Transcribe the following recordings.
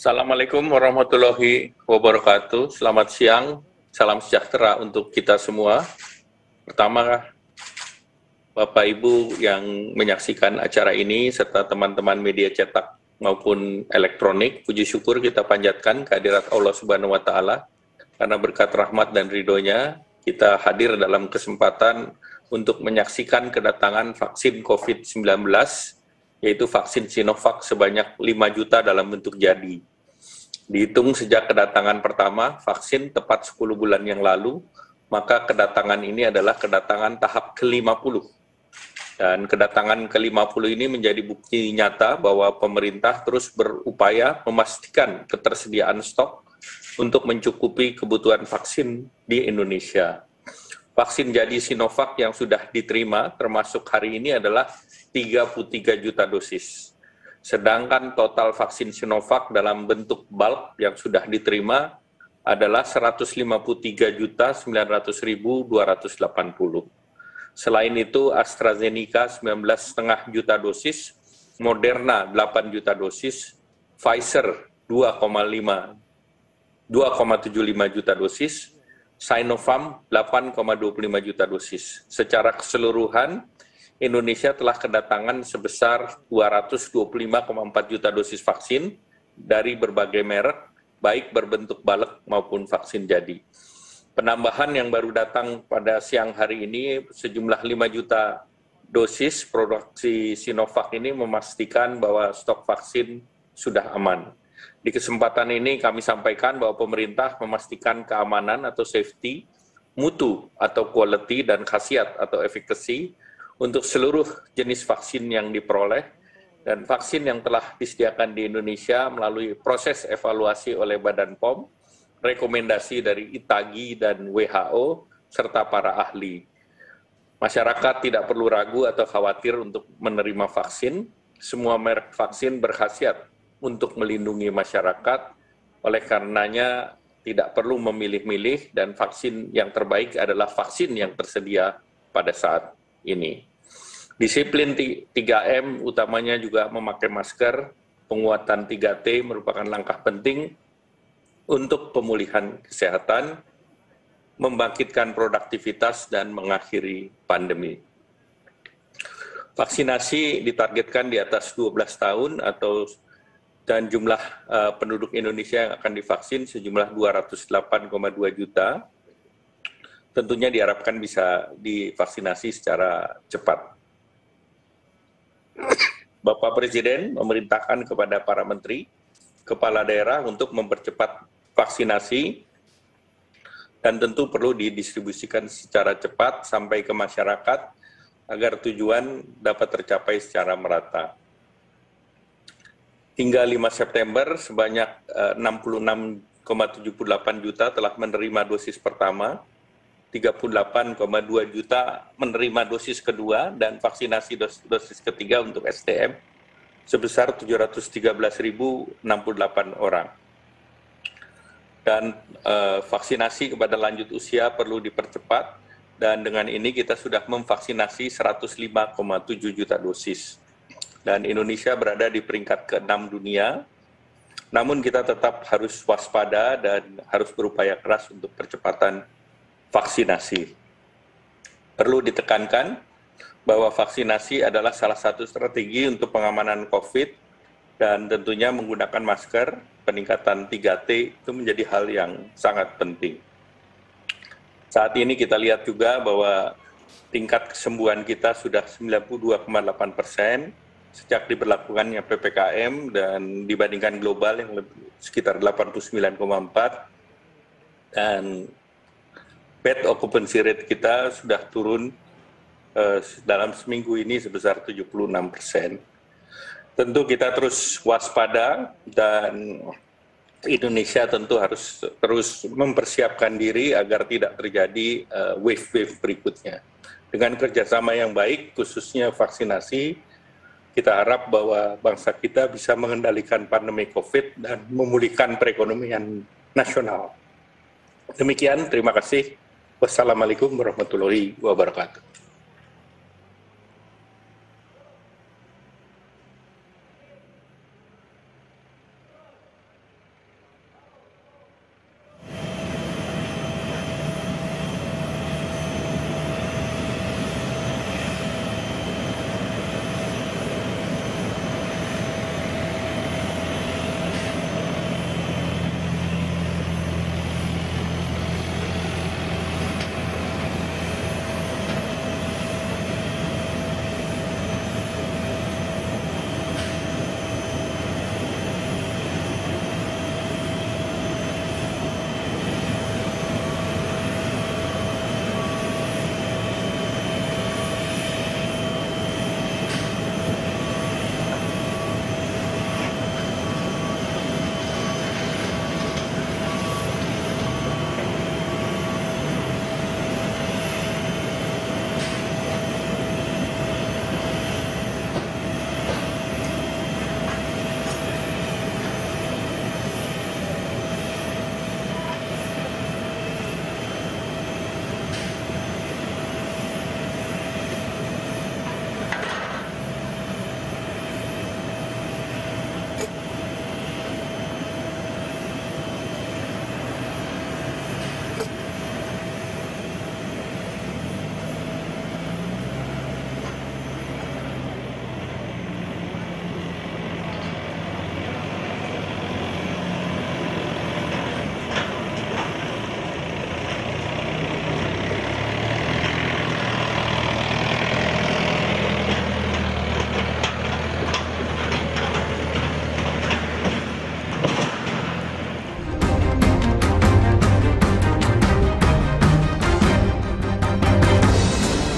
Assalamualaikum warahmatullahi wabarakatuh. Selamat siang, salam sejahtera untuk kita semua. Pertama, Bapak Ibu yang menyaksikan acara ini serta teman-teman media cetak maupun elektronik, puji syukur kita panjatkan kehadirat Allah Subhanahu wa Ta'ala karena berkat rahmat dan ridhonya kita hadir dalam kesempatan untuk menyaksikan kedatangan vaksin COVID-19, yaitu vaksin Sinovac sebanyak 5 juta dalam bentuk jadi. Dihitung sejak kedatangan pertama vaksin tepat 10 bulan yang lalu, maka kedatangan ini adalah kedatangan tahap ke-50. Dan kedatangan ke-50 ini menjadi bukti nyata bahwa pemerintah terus berupaya memastikan ketersediaan stok untuk mencukupi kebutuhan vaksin di Indonesia. Vaksin jadi Sinovac yang sudah diterima termasuk hari ini adalah 33 juta dosis. Sedangkan total vaksin Sinovac dalam bentuk bulk yang sudah diterima adalah 153.900.280. Selain itu, AstraZeneca 19,5 juta dosis, Moderna 8 juta dosis, Pfizer 2,75 juta dosis, Sinopharm 8,25 juta dosis. Secara keseluruhan, Indonesia telah kedatangan sebesar 225,4 juta dosis vaksin dari berbagai merek, baik berbentuk bulk maupun vaksin jadi. Penambahan yang baru datang pada siang hari ini sejumlah 5 juta dosis produksi Sinovac ini memastikan bahwa stok vaksin sudah aman. Di kesempatan ini kami sampaikan bahwa pemerintah memastikan keamanan atau safety, mutu atau quality, dan khasiat atau efficacy untuk seluruh jenis vaksin yang diperoleh, dan vaksin yang telah disediakan di Indonesia melalui proses evaluasi oleh Badan POM, rekomendasi dari ITAGI dan WHO, serta para ahli. Masyarakat tidak perlu ragu atau khawatir untuk menerima vaksin. Semua merek vaksin berkhasiat untuk melindungi masyarakat, oleh karenanya tidak perlu memilih-milih, dan vaksin yang terbaik adalah vaksin yang tersedia pada saat ini. Disiplin 3M utamanya juga memakai masker, penguatan 3T merupakan langkah penting untuk pemulihan kesehatan, membangkitkan produktivitas, dan mengakhiri pandemi. Vaksinasi ditargetkan di atas 12 tahun dan jumlah penduduk Indonesia yang akan divaksin sejumlah 208,2 juta. Tentunya diharapkan bisa divaksinasi secara cepat. Bapak Presiden memerintahkan kepada para menteri, kepala daerah untuk mempercepat vaksinasi, dan tentu perlu didistribusikan secara cepat sampai ke masyarakat agar tujuan dapat tercapai secara merata. Hingga 5 September, sebanyak 66,78 juta telah menerima dosis pertama, 38,2 juta menerima dosis kedua, dan vaksinasi dosis ketiga untuk STM sebesar 713.068 orang. Dan vaksinasi kepada lanjut usia perlu dipercepat, dan dengan ini kita sudah memvaksinasi 105,7 juta dosis. Dan Indonesia berada di peringkat ke-6 dunia, namun kita tetap harus waspada dan harus berupaya keras untuk percepatan vaksinasi. Perlu ditekankan bahwa vaksinasi adalah salah satu strategi untuk pengamanan COVID, dan tentunya menggunakan masker, peningkatan 3T itu menjadi hal yang sangat penting. Saat ini kita lihat juga bahwa tingkat kesembuhan kita sudah 92,8% sejak diberlakukannya PPKM, dan dibandingkan global yang sekitar 89,4%, dan bed occupancy rate kita sudah turun dalam seminggu ini sebesar 76%. Tentu kita terus waspada, dan Indonesia tentu harus terus mempersiapkan diri agar tidak terjadi wave-wave berikutnya. Dengan kerjasama yang baik, khususnya vaksinasi, kita harap bahwa bangsa kita bisa mengendalikan pandemi COVID dan memulihkan perekonomian nasional. Demikian, terima kasih. Wassalamualaikum warahmatullahi wabarakatuh.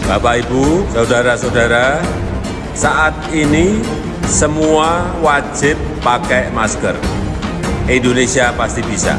Bapak, Ibu, saudara-saudara, saat ini semua wajib pakai masker. Indonesia pasti bisa.